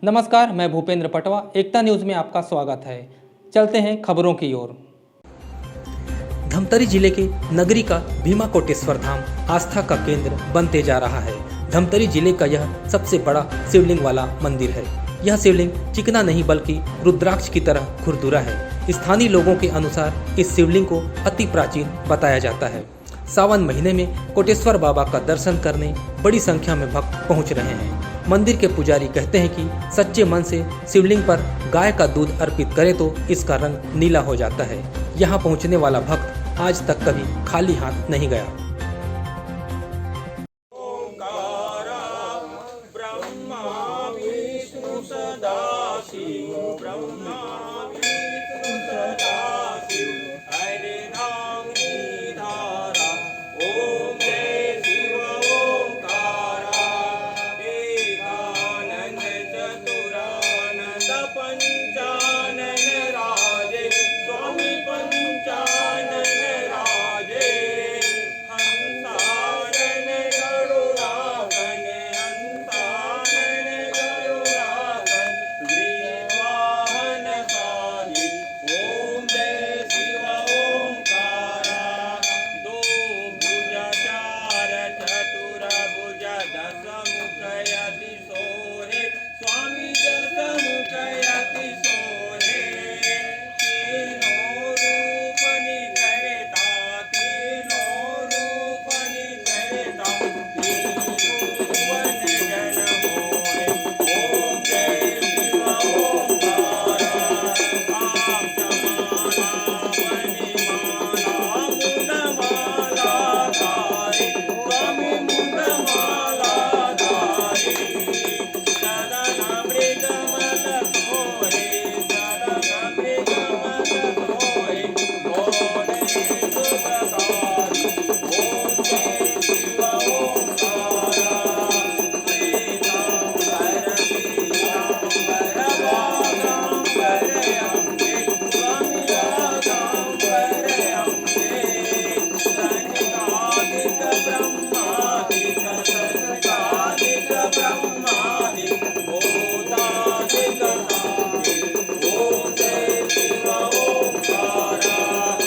नमस्कार, मैं भूपेंद्र पटवा। एकता न्यूज़ में आपका स्वागत है। चलते हैं खबरों की ओर। धमतरी जिले के नगरी का भीमा कोटेश्वर धाम आस्था का केंद्र बनते जा रहा है। धमतरी जिले का यह सबसे बड़ा शिवलिंग वाला मंदिर है। यह शिवलिंग चिकना नहीं बल्कि रुद्राक्ष की तरह खुरदुरा है। स्थानीय लोगों के अनुसार इस शिवलिंग को अति प्राचीन बताया जाता है। सावन महीने में कोटेश्वर बाबा का दर्शन करने बड़ी संख्या में भक्त पहुंच रहे हैं। मंदिर के पुजारी कहते हैं कि सच्चे मन से शिवलिंग पर गाय का दूध अर्पित करे तो इसका रंग नीला हो जाता है। यहाँ पहुँचने वाला भक्त आज तक कभी खाली हाथ नहीं गया।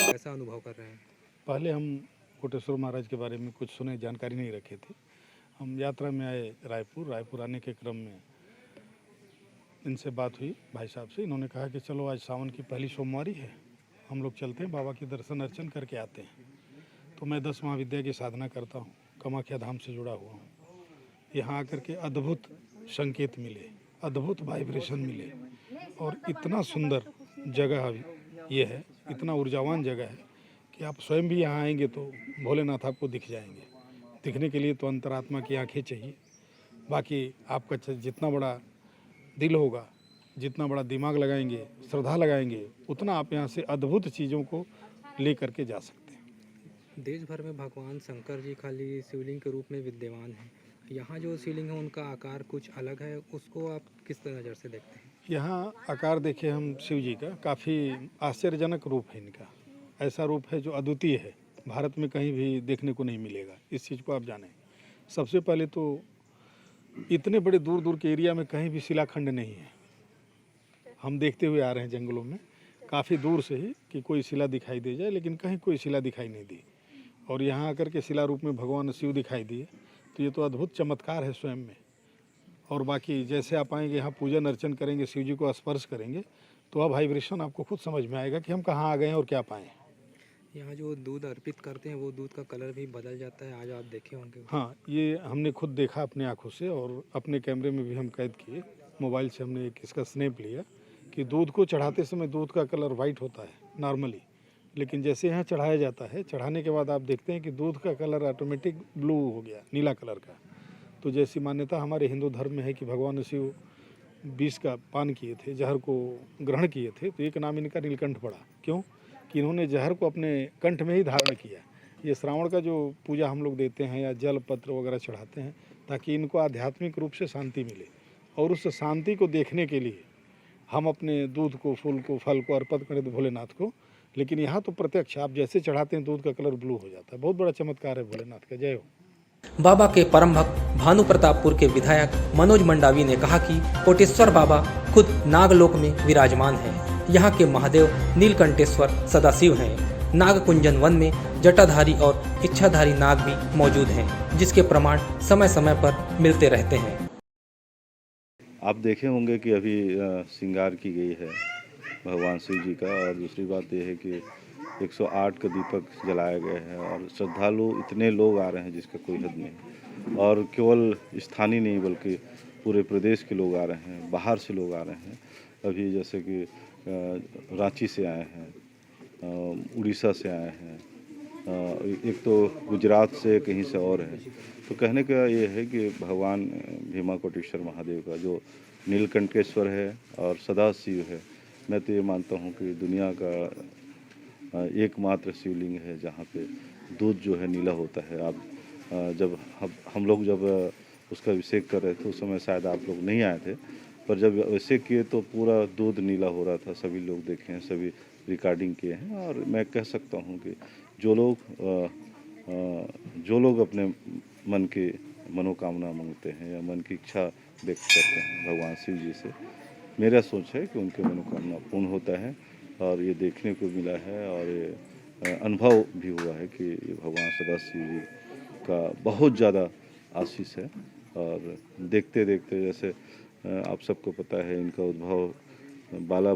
कैसा अनुभव कर रहे हैं? पहले हम कोटेश्वर महाराज के बारे में कुछ सुने, जानकारी नहीं रखे थे। हम यात्रा में आए रायपुर आने के क्रम में इनसे बात हुई भाई साहब से। इन्होंने कहा कि चलो आज सावन की पहली सोमवारी है, हम लोग चलते हैं, बाबा के दर्शन अर्चन करके आते हैं। तो मैं 10 महाविद्या की साधना करता हूँ, कामाख्या धाम से जुड़ा हुआ हूँ। यहाँ आकर के अद्भुत संकेत मिले, अद्भुत वाइब्रेशन मिले और इतना सुंदर जगह ये है, इतना ऊर्जावान जगह है कि आप स्वयं भी यहाँ आएंगे तो भोलेनाथ आपको दिख जाएंगे। दिखने के लिए तो अंतरात्मा की आंखें चाहिए। बाकी आपका जितना बड़ा दिल होगा, जितना बड़ा दिमाग लगाएंगे, श्रद्धा लगाएंगे, उतना आप यहाँ से अद्भुत चीज़ों को ले करके जा सकते हैं। देश भर में भगवान शंकर जी खाली शिवलिंग के रूप में विद्यमान हैं। यहाँ जो शिवलिंग है उनका आकार कुछ अलग है, उसको आप किस नज़र से देखते हैं? यहाँ आकार देखें हम शिव जी का, काफ़ी आश्चर्यजनक रूप है इनका। ऐसा रूप है जो अद्वितीय है, भारत में कहीं भी देखने को नहीं मिलेगा। इस चीज़ को आप जानें। सबसे पहले तो इतने बड़े दूर दूर के एरिया में कहीं भी शिलाखंड नहीं है। हम देखते हुए आ रहे हैं जंगलों में काफ़ी दूर से ही कि कोई शिला दिखाई दे जाए, लेकिन कहीं कोई शिला दिखाई नहीं दी। और यहाँ आकर के शिला रूप में भगवान शिव दिखाई दिए, तो ये तो अद्भुत चमत्कार है स्वयं में। और बाकी जैसे आप आएंगे यहाँ पूजन अर्चन करेंगे, शिव जी को स्पर्श करेंगे, तो अब वाइब्रेशन आपको खुद समझ में आएगा कि हम कहाँ आ गए हैं और क्या पाएँ। यहाँ जो दूध अर्पित करते हैं वो दूध का कलर भी बदल जाता है, आज आप देखे होंगे। हाँ, ये हमने खुद देखा अपने आँखों से और अपने कैमरे में भी हम कैद किए। मोबाइल से हमने एक इसका स्नैप लिया कि दूध को चढ़ाते समय दूध का कलर वाइट होता है नॉर्मली, लेकिन जैसे यहाँ चढ़ाया जाता है, चढ़ाने के बाद आप देखते हैं कि दूध का कलर ऑटोमेटिक ब्लू हो गया, नीला कलर का। तो जैसी मान्यता हमारे हिंदू धर्म में है कि भगवान शिव विष का पान किए थे, जहर को ग्रहण किए थे, तो एक नाम इनका नीलकंठ पड़ा। क्यों कि इन्होंने जहर को अपने कंठ में ही धारण किया। ये श्रावण का जो पूजा हम लोग देते हैं या जल पत्र वगैरह चढ़ाते हैं ताकि इनको आध्यात्मिक रूप से शांति मिले, और उस शांति को देखने के लिए हम अपने दूध को, फूल को, फल को अर्पित करें तो भोलेनाथ को। लेकिन यहाँ तो प्रत्यक्ष आप जैसे चढ़ाते हैं दूध का कलर ब्लू हो जाता है। बहुत बड़ा चमत्कार है भोलेनाथ का। जय हो। बाबा के परम भक्त भानु प्रतापपुर के विधायक मनोज मंडावी ने कहा कि कोटेश्वर बाबा खुद नागलोक में विराजमान हैं। यहाँ के महादेव नीलकंठेश्वर सदाशिव हैं। नाग कुंजन वन में जटाधारी और इच्छाधारी नाग भी मौजूद हैं, जिसके प्रमाण समय समय पर मिलते रहते हैं। आप देखे होंगे कि अभी श्रृंगार की गई है भगवान शिव जी का, और दूसरी बात यह है कि 108 का दीपक जलाया गया है और श्रद्धालु इतने लोग आ रहे हैं जिसका कोई हद नहीं। और केवल स्थानीय नहीं बल्कि पूरे प्रदेश के लोग आ रहे हैं, बाहर से लोग आ रहे हैं। अभी जैसे कि रांची से आए हैं, उड़ीसा से आए हैं, एक तो गुजरात से कहीं से और है। तो कहने का ये है कि भगवान भीमा कोटेश्वर महादेव का जो नीलकंठेश्वर है और सदाशिव है, मैं तो ये मानता हूँ कि दुनिया का एकमात्र शिवलिंग है जहाँ पे दूध जो है नीला होता है। आप जब हम लोग जब उसका अभिषेक कर रहे थे उस समय शायद आप लोग नहीं आए थे, पर जब अभिषेक किए तो पूरा दूध नीला हो रहा था। सभी लोग देखे हैं, सभी रिकॉर्डिंग किए हैं। और मैं कह सकता हूँ कि जो लोग अपने मन की मनोकामना मांगते हैं या मन की इच्छा व्यक्त करते हैं भगवान शिव जी से, मेरा सोच है कि उनके मनोकामना पूर्ण होता है। और ये देखने को मिला है और ये अनुभव भी हुआ है कि भगवान सदाशिव जी का बहुत ज़्यादा आशीष है। और देखते देखते जैसे आप सबको पता है इनका उद्भव बाला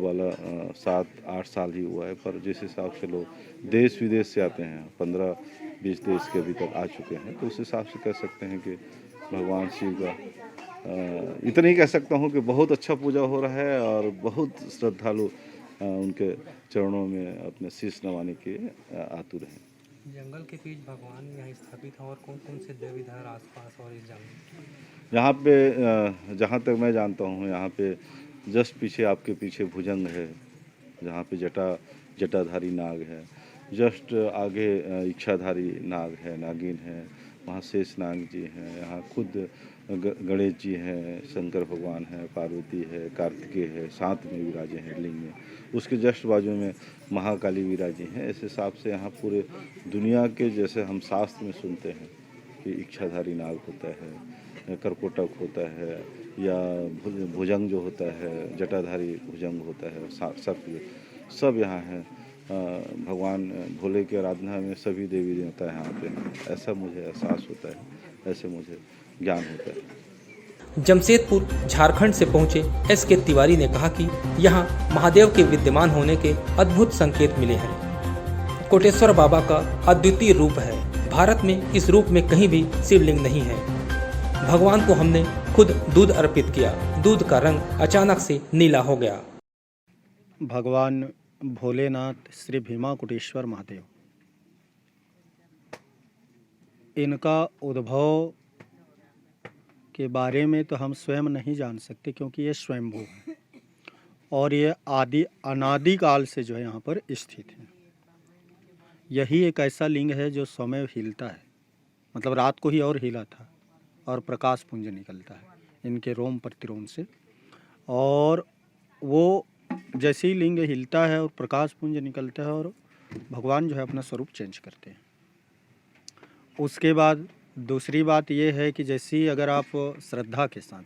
7-8 साल ही हुआ है, पर जिस हिसाब से लोग देश विदेश से आते हैं, 15-20 देश के अभी तक आ चुके हैं, तो उस हिसाब से कह सकते हैं कि भगवान शिव का इतना ही कह सकता हूँ कि बहुत अच्छा पूजा हो रहा है और बहुत श्रद्धालु उनके चरणों में अपने शीश नवाने के आतुर हैं। जंगल के बीच भगवान यहाँ स्थापित हैं और कौन कौन से देव इधर आसपास और इस जंगल यहाँ पे जहाँ तक मैं जानता हूँ, यहाँ पे जस्ट पीछे आपके पीछे भुजंग है, जहाँ पे जटाधारी नाग है। जस्ट आगे इच्छाधारी नाग है, नागिन है, वहाँ शेष नाग जी हैं। यहाँ खुद गणेश जी हैं, शंकर भगवान हैं, पार्वती है, कार्तिकेय है, साथ में विराजे हैं लिंग में। उसके जस्ट बाजू में महाकाली विराजी हैं। इस हिसाब से यहाँ पूरे दुनिया के, जैसे हम शास्त्र में सुनते हैं कि इच्छाधारी नाग होता है, करकोटक होता है, या भुजंग जो होता है, जटाधारी भुजंग होता है, सब यहाँ हैं। भगवान भोले की आराधना में सभी देवी देवता यहाँ आते हैं, ऐसा मुझे एहसास होता है, ऐसे मुझे ज्ञान होता है। जमशेदपुर झारखंड से पहुंचे S.K. तिवारी ने कहा कि यहाँ महादेव के विद्यमान होने के अद्भुत संकेत मिले हैं। कोटेश्वर बाबा का अद्वितीय रूप है। भारत में इस रूप में कहीं भी शिवलिंग नहीं है। भगवान को हमने खुद दूध अर्पित किया, दूध का रंग अचानक से नीला हो गया। भगवान भोलेनाथ श्री भीमा कोटेश्वर महादेव, इनका उद्भव के बारे में तो हम स्वयं नहीं जान सकते, क्योंकि ये स्वयंभू है और ये अनादि काल से जो है यहाँ पर स्थित है। यही एक ऐसा लिंग है जो स्वयं हिलता है, मतलब रात को ही और हिला था, और प्रकाश पुंज निकलता है इनके रोम प्रतिरोम से। और वो जैसे ही लिंग हिलता है और प्रकाश पुंज निकलता है और भगवान जो है अपना स्वरूप चेंज करते हैं। उसके बाद दूसरी बात यह है कि जैसे अगर आप श्रद्धा के साथ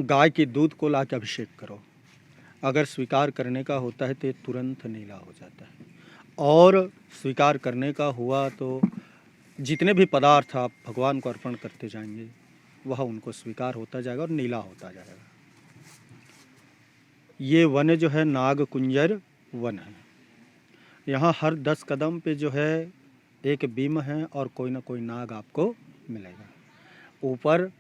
गाय के दूध को लाके अभिषेक करो, अगर स्वीकार करने का होता है तो ये तुरंत नीला हो जाता है, और स्वीकार करने का हुआ तो जितने भी पदार्थ आप भगवान को अर्पण करते जाएंगे वह उनको स्वीकार होता जाएगा और नीला होता जाएगा। ये वन जो है नाग कुंजर वन है। यहाँ हर 10 कदम पे जो है एक बीम है और कोई ना कोई नाग आपको मिलेगा। ऊपर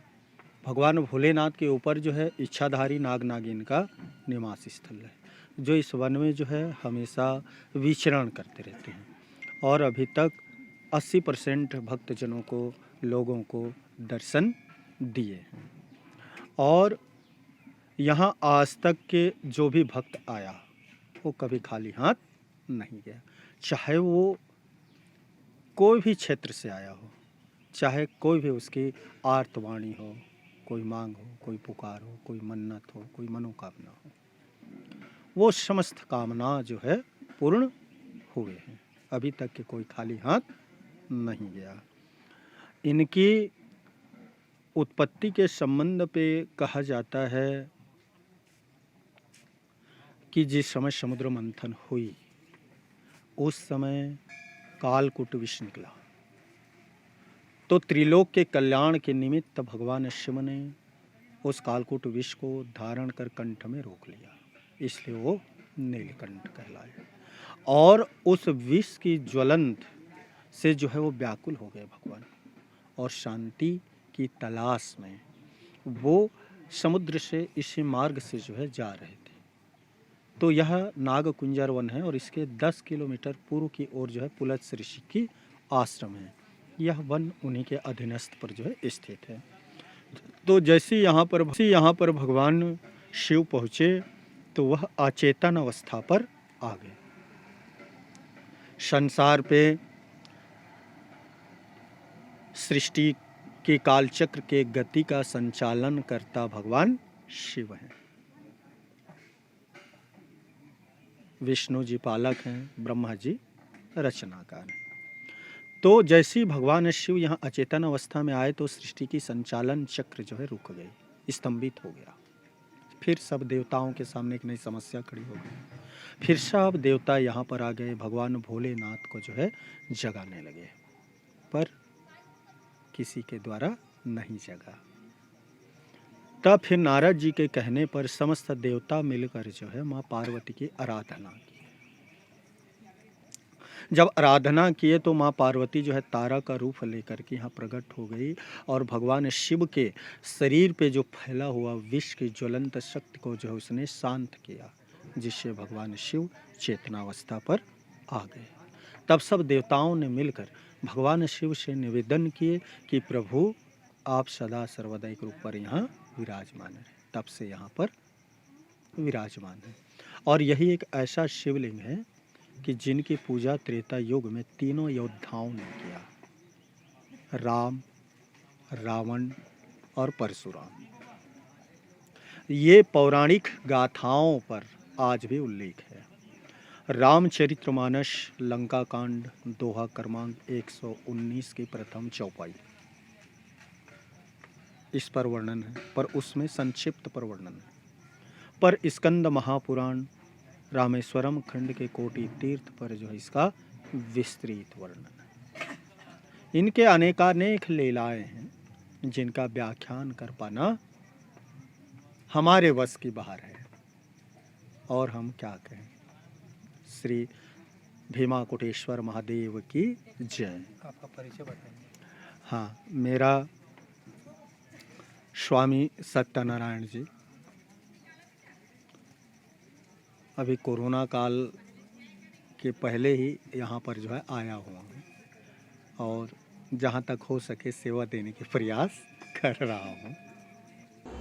भगवान भोलेनाथ के ऊपर जो है इच्छाधारी नाग नागिन का निवास स्थल है, जो इस वन में जो है हमेशा विचरण करते रहते हैं और अभी तक 80% भक्तजनों को, लोगों को दर्शन दिए हैं। और यहाँ आज तक के जो भी भक्त आया वो कभी खाली हाथ नहीं गया, चाहे वो कोई भी क्षेत्र से आया हो, चाहे कोई भी उसकी आर्तवाणी हो, कोई मांग हो, कोई पुकार हो, कोई मन्नत हो, कोई मनोकामना हो, वो समस्त कामना जो है पूर्ण हुए हैं। अभी तक के कोई खाली हाथ नहीं गया। इनकी उत्पत्ति के संबंध पे कहा जाता है कि जिस समय समुद्र मंथन हुई उस समय कालकूट विष निकला, तो त्रिलोक के कल्याण के निमित्त भगवान शिव ने उस कालकूट विष को धारण कर कंठ में रोक लिया, इसलिए वो नीलकंठ कहलाए। और उस विष की ज्वलंत से जो है वो व्याकुल हो गए भगवान, और शांति की तलाश में वो समुद्र से इसी मार्ग से जो है जा रहे थे। तो यह नाग कुंजर वन है और इसके 10 किलोमीटर पूर्व की ओर जो है पुलत्स्य ऋषि की आश्रम है। यह वन उन्हीं के अधीनस्थ पर जो है स्थित है। तो जैसे यहाँ पर भगवान शिव पहुँचे तो वह अचेतन अवस्था पर आ गए। संसार पे सृष्टि के कालचक्र के गति का संचालन करता भगवान शिव हैं। विष्णु जी पालक हैं, ब्रह्मा जी रचनाकार हैं। तो जैसे ही भगवान शिव यहाँ अचेतन अवस्था में आए तो सृष्टि की संचालन चक्र जो है रुक गई, स्तंभित हो गया। फिर सब देवताओं के सामने एक नई समस्या खड़ी हो गई। फिर सब देवता यहाँ पर आ गए, भगवान भोलेनाथ को जो है जगाने लगे, पर किसी के द्वारा नहीं जगा। तब फिर नारद जी के कहने पर समस्त देवता मिलकर जो है माँ पार्वती की आराधना की। जब आराधना किए तो माँ पार्वती जो है तारा का रूप लेकर के यहाँ प्रकट हो गई और भगवान शिव के शरीर पे जो फैला हुआ विष की ज्वलंत शक्ति को जो है उसने शांत किया, जिससे भगवान शिव चेतनावस्था पर आ गए। तब सब देवताओं ने मिलकर भगवान शिव से निवेदन किए कि प्रभु आप सदा सर्वदा एक रूप पर यहाँ विराजमान है। तब से यहाँ पर विराजमान है। और यही एक ऐसा शिवलिंग है कि जिनकी पूजा त्रेता युग में तीनों योद्धाओं ने किया, राम, रावण और परशुराम। ये पौराणिक गाथाओं पर आज भी उल्लेख है। रामचरितमानस लंका कांड दोहा क्रमांक 119 की प्रथम चौपाई इस पर वर्णन है, पर उसमें संक्षिप्त पर वर्णन है। पर स्कंद महापुराण रामेश्वरम खंड के कोटि तीर्थ पर जो है इसका विस्तृत वर्णन है। इनके अनेकानेक लीलाएं हैं जिनका व्याख्यान कर पाना हमारे वश की बाहर है। और हम क्या कहें। श्री भीमा कोटेश्वर महादेव की जय। आपका परिचय बताइए। हाँ, मेरा स्वामी सत्यनारायण जी। अभी कोरोना काल के पहले ही यहाँ पर जो है आया हुआ हूँ और जहाँ तक हो सके सेवा देने के प्रयास कर रहा हूँ।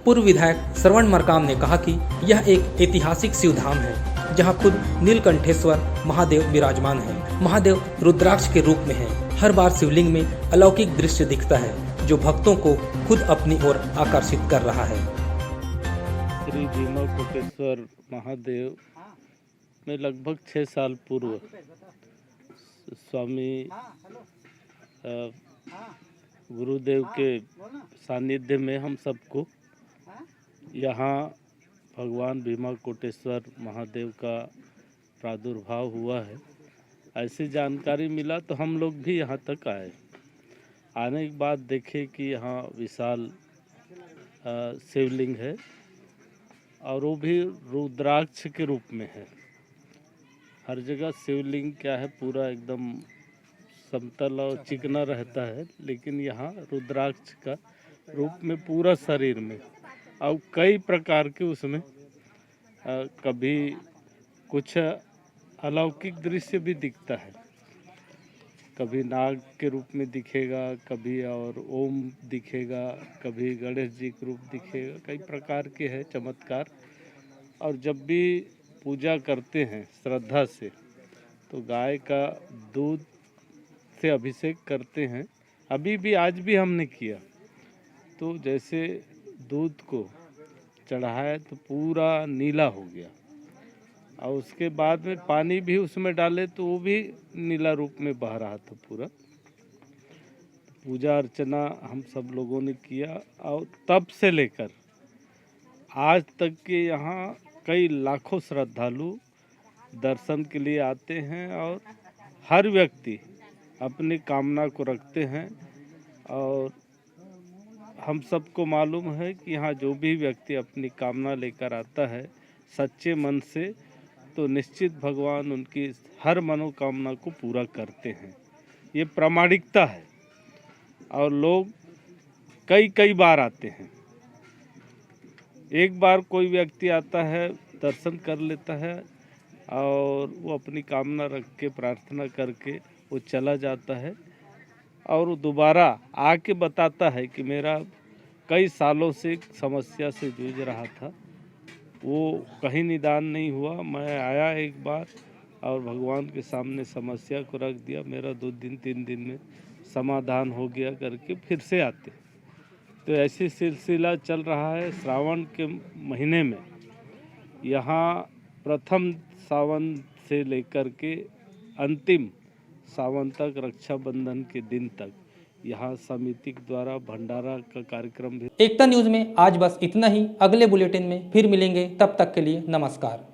पूर्व विधायक श्रवण मरकाम ने कहा कि यह एक ऐतिहासिक शिवधाम है जहां खुद नीलकंठेश्वर महादेव विराजमान हैं। महादेव रुद्राक्ष के रूप में हैं। हर बार शिवलिंग में अलौकिक दृश्य दिखता है जो भक्तों को खुद अपनी ओर आकर्षित कर रहा है। श्री भीमा कोटेश्वर महादेव में लगभग 6 साल पूर्व स्वामी गुरुदेव के सानिध्य में हम सबको यहाँ भगवान भीमा कोटेश्वर महादेव का प्रादुर्भाव हुआ है, ऐसी जानकारी मिला तो हम लोग भी यहाँ तक आए। आने के बाद देखे कि यहाँ विशाल शिवलिंग है और वो भी रुद्राक्ष के रूप में है। हर जगह शिवलिंग क्या है पूरा एकदम समतल और चिकना रहता है, लेकिन यहाँ रुद्राक्ष का रूप में पूरा शरीर में और कई प्रकार के उसमें कभी कुछ अलौकिक दृश्य भी दिखता है। कभी नाग के रूप में दिखेगा, कभी और ओम दिखेगा, कभी गणेश जी के रूप दिखेगा, कई प्रकार के है चमत्कार। और जब भी पूजा करते हैं श्रद्धा से तो गाय का दूध से अभिषेक करते हैं। अभी भी आज भी हमने किया, तो जैसे दूध को चढ़ाया तो पूरा नीला हो गया और उसके बाद में पानी भी उसमें डाले तो वो भी नीला रूप में बह रहा था पूरा। पूजा अर्चना हम सब लोगों ने किया और तब से लेकर आज तक के यहाँ कई लाखों श्रद्धालु दर्शन के लिए आते हैं और हर व्यक्ति अपनी कामना को रखते हैं। और हम सबको मालूम है कि यहाँ जो भी व्यक्ति अपनी कामना लेकर आता है सच्चे मन से, तो निश्चित भगवान उनकी हर मनोकामना को पूरा करते हैं। ये प्रामाणिकता है और लोग कई कई बार आते हैं। एक बार कोई व्यक्ति आता है, दर्शन कर लेता है और वो अपनी कामना रख के प्रार्थना करके वो चला जाता है और वो दोबारा आके बताता है कि मेरा कई सालों से समस्या से जूझ रहा था, वो कहीं निदान नहीं हुआ। मैं आया एक बार और भगवान के सामने समस्या को रख दिया, मेरा 2 दिन 3 दिन में समाधान हो गया करके फिर से आते। तो ऐसी सिलसिला चल रहा है। श्रावण के महीने में यहाँ प्रथम सावन से लेकर के अंतिम सावन तक, रक्षाबंधन के दिन तक यहाँ समिति के द्वारा भंडारा का कार्यक्रम भी। एकता न्यूज़ में आज बस इतना ही। अगले बुलेटिन में फिर मिलेंगे, तब तक के लिए नमस्कार।